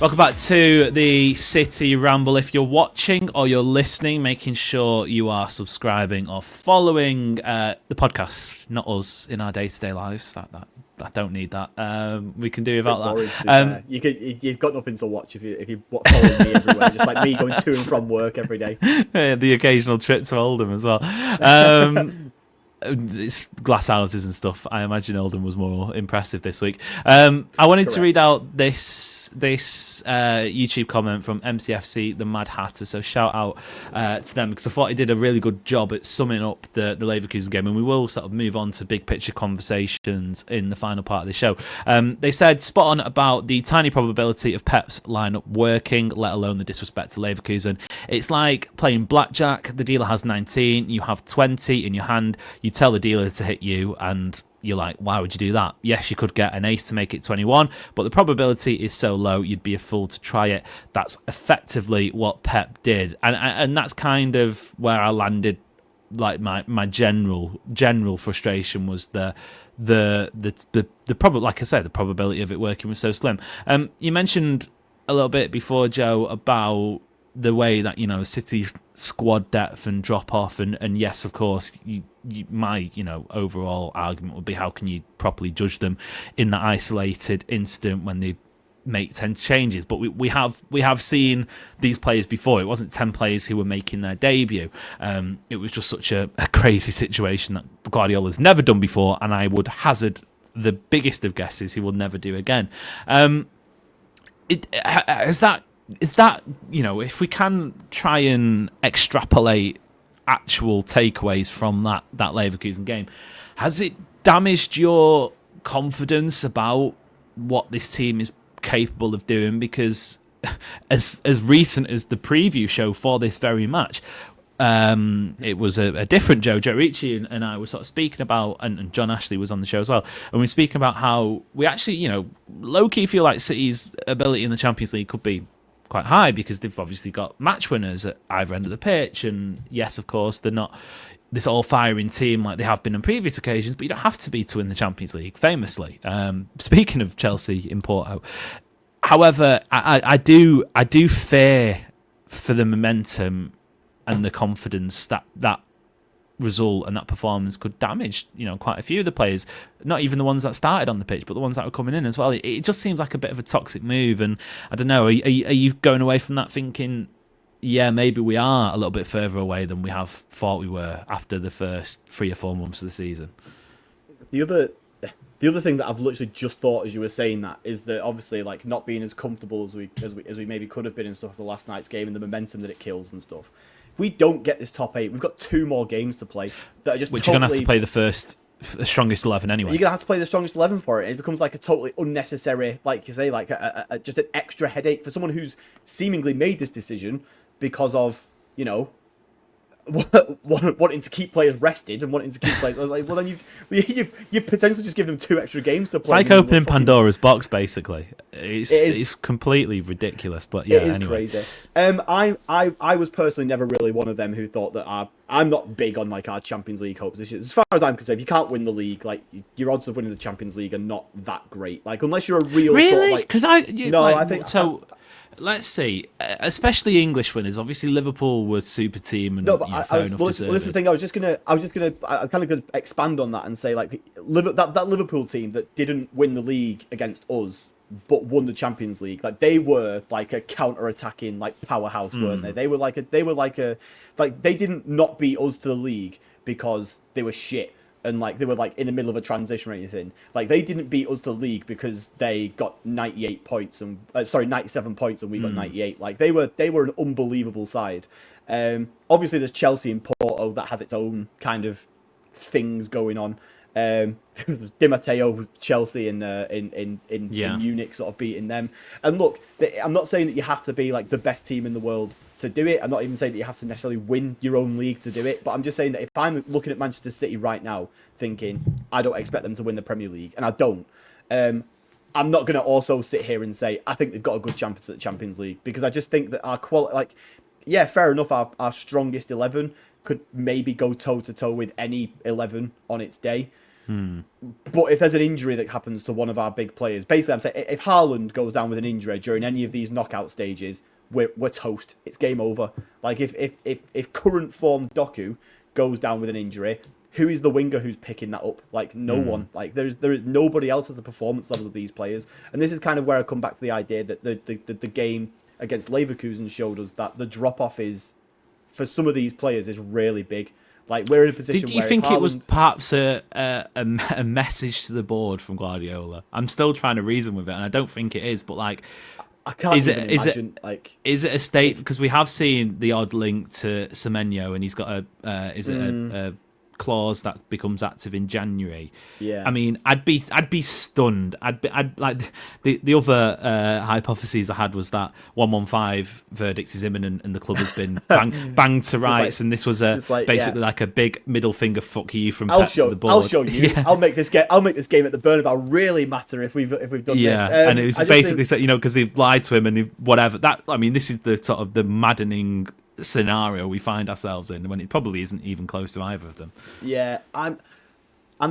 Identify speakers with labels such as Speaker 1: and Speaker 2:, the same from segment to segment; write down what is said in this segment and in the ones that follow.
Speaker 1: Welcome back to the City Ramble. If you're watching or you're listening, making sure you are subscribing or following the podcast, not us in our day-to-day lives. I don't need that. We can do without that.
Speaker 2: You've got nothing to watch if you follow me everywhere, just like me going to and from work every day.
Speaker 1: The occasional trip to Oldham as well. It's glass houses and stuff. I imagine Oldham was more impressive this week. I wanted to read out this YouTube comment from MCFC, the Mad Hatter. So shout out to them, because I thought he did a really good job at summing up the Leverkusen game, and we will sort of move on to big picture conversations in the final part of the show. They said spot on about the tiny probability of Pep's lineup working, let alone the disrespect to Leverkusen. It's like playing blackjack. The dealer has 19, you have 20 in your hand. You tell the dealer to hit you, and you're like, why would you do that? Yes, you could get an ace to make it 21, but the probability is so low, you'd be a fool to try it. That's effectively what Pep did, and that's kind of where I landed. Like my general frustration was the like I said, the probability of it working was so slim. You mentioned a little bit before, Joe, about the way that, City's squad depth and drop off, and yes, of course, my overall argument would be, how can you properly judge them in that isolated incident when they make 10 changes? But we have seen these players before. It wasn't 10 players who were making their debut. It was just such a crazy situation that Guardiola's never done before, and I would hazard the biggest of guesses he will never do again. Is that, if we can try and extrapolate actual takeaways from that Leverkusen game, has it damaged your confidence about what this team is capable of doing? Because as recent as the preview show for this very match, it was a different Joe Ricci and I were sort of speaking about, and John Ashley was on the show as well, and we were speaking about how we actually, low-key feel like City's ability in the Champions League could be quite high, because they've obviously got match winners at either end of the pitch, and yes, of course, they're not this all-firing team like they have been on previous occasions, but you don't have to be to win the Champions League, famously. Speaking of Chelsea in Porto. However, I do fear for the momentum and the confidence that result and that performance could damage, quite a few of the players, not even the ones that started on the pitch, but the ones that were coming in as well. It just seems like a bit of a toxic move, and I don't know, are you going away from that thinking, yeah, maybe we are a little bit further away than we have thought we were after the first 3 or 4 months of the season?
Speaker 2: The other thing that I've literally just thought as you were saying that is that obviously, like, not being as comfortable as we maybe could have been and stuff for the last night's game, and the momentum that it kills and stuff. If we don't get this top 8, we've got 2 more games to play that are just
Speaker 1: which you're going to have to play the strongest 11 anyway.
Speaker 2: You're going to have to play the strongest 11 for it. It becomes like a totally unnecessary, like you say, like just an extra headache for someone who's seemingly made this decision because of, wanting to keep players rested and wanting to keep players like, well, then you potentially just give them 2 extra games to play.
Speaker 1: It's like opening Pandora's box, basically. It's completely ridiculous, but yeah,
Speaker 2: it is anyway. Crazy. I was personally never really one of them who thought that I'm not big on like our Champions League hopes this year. As far as I'm concerned, if you can't win the league, like, your odds of winning the Champions League are not that great. Like, unless you're a real
Speaker 1: really, because
Speaker 2: I think so.
Speaker 1: Let's see, especially English winners. Obviously, Liverpool were super team, and
Speaker 2: listen, the thing. I was kind of gonna expand on that and say, like, that Liverpool team that didn't win the league against us but won the Champions League, like, they were like a counter-attacking, like, powerhouse, weren't they? They didn't not beat us to the league because they were shit and like they were like in the middle of a transition or anything. Like, they didn't beat us to the league because they got 98 points and 97 points and we got 98. Like, they were an unbelievable side. Obviously there's Chelsea and Porto that has its own kind of things going on. Di Matteo, Chelsea in Munich sort of beating them. And look, I'm not saying that you have to be like the best team in the world to do it. I'm not even saying that you have to necessarily win your own league to do it. But I'm just saying that if I'm looking at Manchester City right now, thinking I don't expect them to win the Premier League, and I don't, I'm not going to also sit here and say I think they've got a good chance at the Champions League, because I just think that our quality, like, yeah, fair enough, our strongest 11 could maybe go toe to toe with any 11 on its day. But if there's an injury that happens to one of our big players, basically I'm saying if Haaland goes down with an injury during any of these knockout stages, we're toast. It's game over. Like if current form Doku goes down with an injury, who is the winger who's picking that up? Like no one. Like there is nobody else at the performance levels of these players. And this is kind of where I come back to the idea that the game against Leverkusen showed us that the drop off is for some of these players is really big. Like we're in a position.
Speaker 1: Did you think it was perhaps a message to the board from Guardiola? I'm still trying to reason with it, and I don't think it is. But like,
Speaker 2: I can't imagine.
Speaker 1: Is it a state? Because we have seen the odd link to Semenyo, and he's got a clause that becomes active in January.
Speaker 2: Yeah.
Speaker 1: I mean, I'd be stunned. I'd like the other hypotheses I had was that 115 verdict is imminent and the club has been banged to rights, and this was basically like a big middle finger fuck you from Pep to the board.
Speaker 2: I'll show you. Yeah. I'll make this game at the Bernabeu really matter if we've done this.
Speaker 1: And it was basically said, because they've lied to him and whatever. That I mean, this is the sort of the maddening scenario we find ourselves in when it probably isn't even close to either of them.
Speaker 2: Yeah, I'm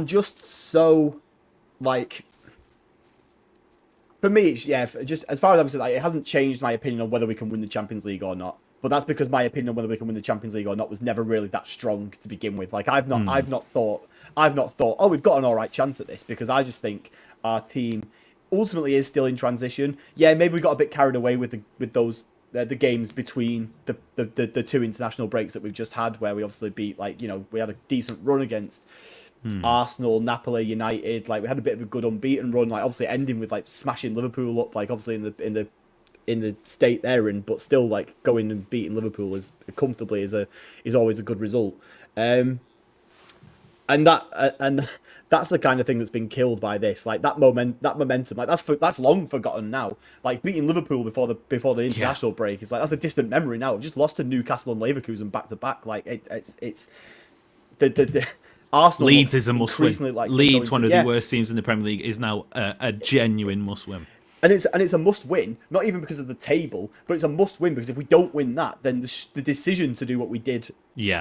Speaker 2: just so like, for me, just as far as I'm concerned, like, it hasn't changed my opinion on whether we can win the Champions League or not. But that's because my opinion on whether we can win the Champions League or not was never really that strong to begin with. Like I've not thought, oh, we've got an all right chance at this, because I just think our team ultimately is still in transition. Yeah, maybe we got a bit carried away with those. The games between the two international breaks that we've just had, where we obviously beat, we had a decent run against Arsenal, Napoli, United. Like we had a bit of a good unbeaten run, like obviously ending with like smashing Liverpool up, like obviously in the state they're in, but still like going and beating Liverpool as comfortably is always a good result. And that's the kind of thing that's been killed by this. Like that momentum, like that's long forgotten now. Like beating Liverpool before the international break is like that's a distant memory now. We've just lost to Newcastle and Leverkusen back to back. Like it's the Arsenal.
Speaker 1: Leeds is a must win.
Speaker 2: Like
Speaker 1: Leeds, one of the worst teams in the Premier League, is now a genuine must win.
Speaker 2: And it's a must win, not even because of the table, but it's a must win because if we don't win that, then the decision to do what we did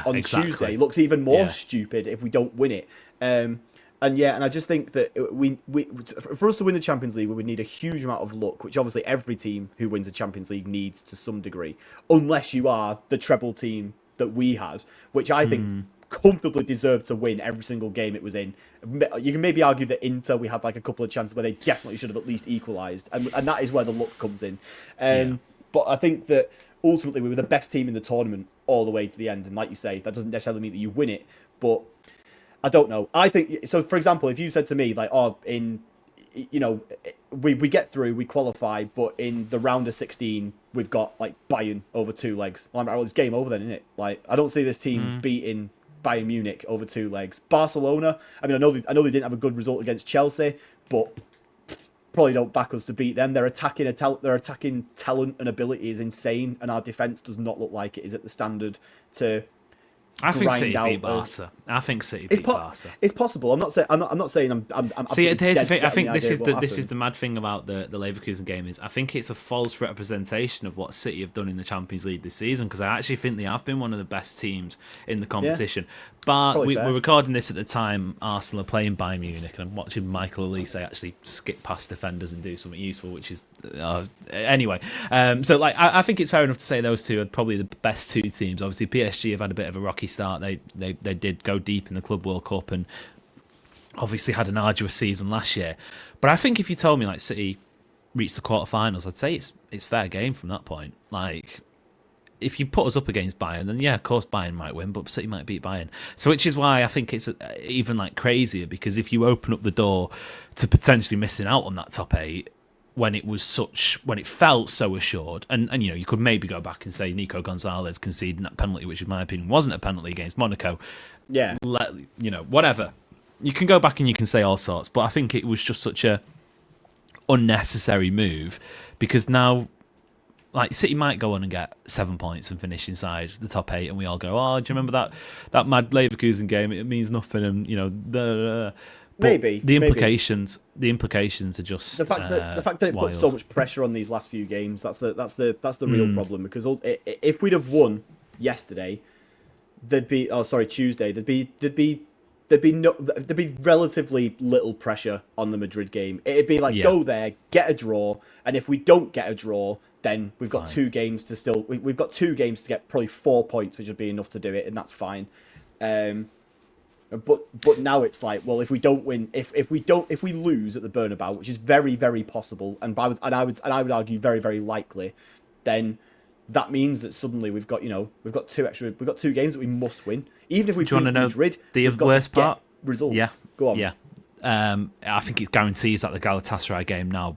Speaker 2: on Tuesday looks even more stupid if we don't win it. And I just think that we for us to win the Champions League, we would need a huge amount of luck, which obviously every team who wins the Champions League needs to some degree, unless you are the treble team that we had, which I think comfortably deserved to win every single game it was in. You can maybe argue that Inter, we had like a couple of chances where they definitely should have at least equalised, and that is where the luck comes in. But I think that ultimately we were the best team in the tournament all the way to the end, and like you say, that doesn't necessarily mean that you win it, but I don't know. I think so. For example, if you said to me like, we get through, we qualify, but in the round of 16 we've got like Bayern over 2 legs. Well, I'm like, well, it's game over then, isn't it? Like I don't see this team beating Bayern Munich over 2 legs. Barcelona, I mean, I know they didn't have a good result against Chelsea, but probably don't back us to beat them. Their attacking talent and ability is insane, and our defense does not look like it is at the standard to.
Speaker 1: I think City beat Barca. I think City beat Barca.
Speaker 2: It's possible. I'm not saying. I'm
Speaker 1: See, here's the thing. I think this is the mad thing about the Leverkusen game is I think it's a false representation of what City have done in the Champions League this season, because I actually think they have been one of the best teams in the competition. Yeah, but we're recording this at the time Arsenal are playing Bayern Munich, and I'm watching Michael Elise actually skip past defenders and do something useful, which is anyway. So like I think it's fair enough to say those two are probably the best two teams. Obviously, PSG have had a bit of a rocky start. They did go deep in the Club World Cup and obviously had an arduous season last year. But I think if you told me like City reached the quarterfinals, I'd say it's fair game from that point. Like if you put us up against Bayern, then yeah, of course Bayern might win, but City might beat Bayern. So which is why I think it's even like crazier, because if you open up the door to potentially missing out on that top 8 when it felt so assured, and you could maybe go back and say Nico Gonzalez conceding that penalty, which in my opinion wasn't a penalty against Monaco. Yeah, whatever. You can go back and you can say all sorts, but I think it was just such a unnecessary move, because now like City might go on and get 7 points and finish inside the top 8, and we all go, "Oh, do you remember that mad Leverkusen game? It means nothing." And
Speaker 2: maybe
Speaker 1: the implications are just
Speaker 2: the fact that it
Speaker 1: wild.
Speaker 2: put so much pressure on these last few games. That's the real problem, because if we'd have won yesterday, Tuesday, there'd be there'd be relatively little pressure on the Madrid game. It'd be like go there, get a draw, and if we don't get a draw, then we've got 2 games to still. We've got 2 games to get probably 4 points, which would be enough to do it, and that's fine. But now it's like, well, if we don't win, if we lose at the Bernabeu, which is very, very possible, and I would argue very, very likely, then that means that suddenly we've got 2 games that we must win. Even if we beat Madrid,
Speaker 1: the worst part
Speaker 2: results. Yeah, go on.
Speaker 1: Yeah, I think it guarantees that the Galatasaray game now,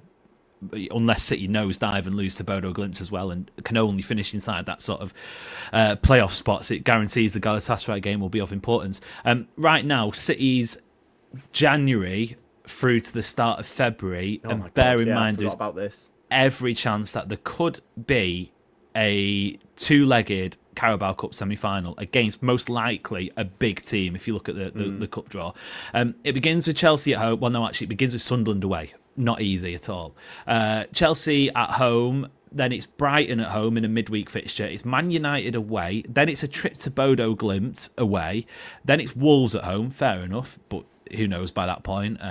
Speaker 1: unless City nosedive and lose to Bodo Glimt as well, and can only finish inside that sort of playoff spots, it guarantees the Galatasaray game will be of importance. Right now, City's January through to the start of February, and bear in mind there's every chance that there could be a 2-legged Carabao Cup semi-final against most likely a big team if you look at the cup draw. It begins with Chelsea at home. Well, no, actually it begins with Sunderland away. Not easy at all. Chelsea at home, then it's Brighton at home in a midweek fixture. It's Man United away, then it's a trip to Bodo Glimt away, then it's Wolves at home, fair enough, but who knows by that point.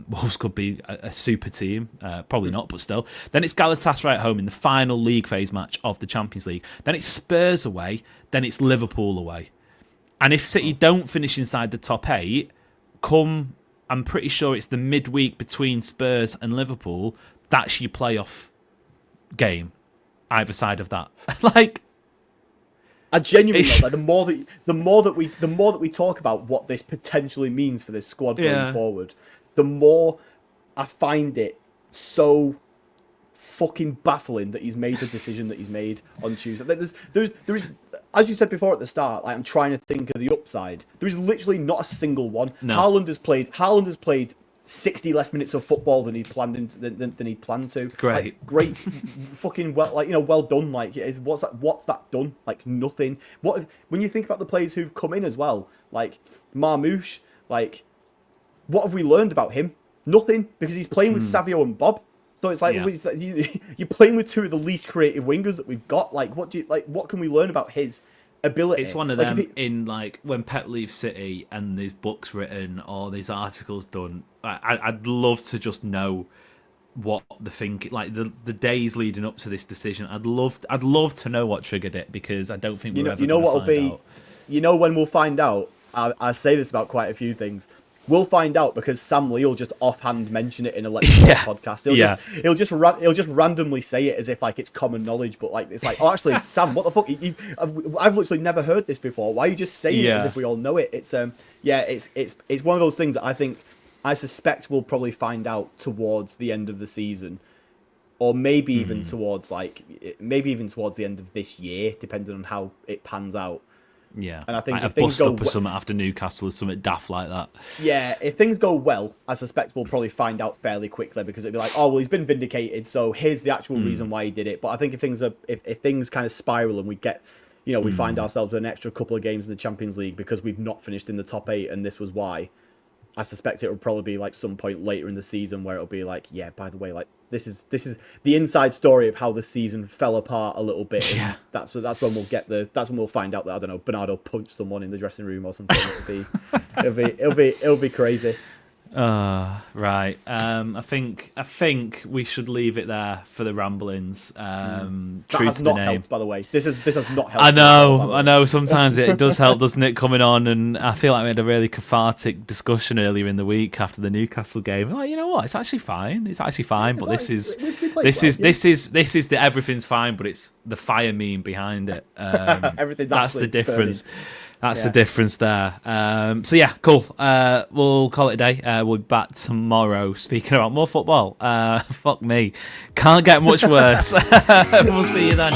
Speaker 1: Wolves could be a super team. Probably not, but still. Then it's Galatasaray at home in the final league phase match of the Champions League. Then it's Spurs away. Then it's Liverpool away. And if City don't finish inside the top 8, I'm pretty sure it's the midweek between Spurs and Liverpool, that's your playoff game, either side of that.
Speaker 2: I genuinely like, the more that we talk about what this potentially means for this squad going forward, the more I find it so fucking baffling that he's made the decision that he's made on Tuesday. There is, as you said before at the start, like, I'm trying to think of the upside. There is literally not a single one.
Speaker 1: No.
Speaker 2: Haaland has played 60 less minutes of football than he planned than he planned to.
Speaker 1: Great,
Speaker 2: great, fucking well done. Like, what's that done? Like, nothing. When you think about the players who've come in as well, like Marmoush, like, what have we learned about him? Nothing, because he's playing with Savio and Bob. So it's like you're playing with 2 of the least creative wingers that we've got. Like, what can we learn about his ability?
Speaker 1: It's one of them in, like, when Pep leaves City and there's books written or there's articles done. I'd love to just know what the think, like the days leading up to this decision. I'd love to know what triggered it, because I don't think we're ever going to find out.
Speaker 2: You know when we'll find out. I say this about quite a few things. We'll find out because Sam Lee will just offhand mention it in a podcast. He'll just randomly say it as if like it's common knowledge, but like it's like, oh, actually, Sam, what the fuck? I've literally never heard this before. Why are you just saying it as if we all know it? It's it's one of those things that I suspect we'll probably find out towards the end of the season, or maybe even towards the end of this year, depending on how it pans out.
Speaker 1: Yeah,
Speaker 2: and I think
Speaker 1: like
Speaker 2: if
Speaker 1: a
Speaker 2: things
Speaker 1: bust
Speaker 2: go
Speaker 1: up or something after Newcastle or something daft like that.
Speaker 2: Yeah, if things go well, I suspect we'll probably find out fairly quickly, because it'll be like, oh well, he's been vindicated, so here's the actual reason why he did it. But I think if things kind of spiral and we get, we find ourselves with an extra couple of games in the Champions League because we've not finished in the top 8 and this was why, I suspect it will probably be like some point later in the season where it'll be like, yeah, by the way, like this is the inside story of how the season fell apart a little bit.
Speaker 1: Yeah,
Speaker 2: that's when we'll find out that, I don't know, Bernardo punched someone in the dressing room or something. It'll be crazy.
Speaker 1: Right. I think we should leave it there for the ramblings.
Speaker 2: That has not helped, by the way. This has not helped.
Speaker 1: I know. Sometimes it does help, doesn't it? Coming on, and I feel like we had a really cathartic discussion earlier in the week after the Newcastle game. Like, you know what? It's actually fine. But this is the everything's fine, but it's the fire meme behind it.
Speaker 2: Everything's
Speaker 1: that's the difference.
Speaker 2: Burning.
Speaker 1: That's the difference there. So yeah, cool. We'll call it a day. We'll be back tomorrow speaking about more football. Fuck me. Can't get much worse. We'll see you then.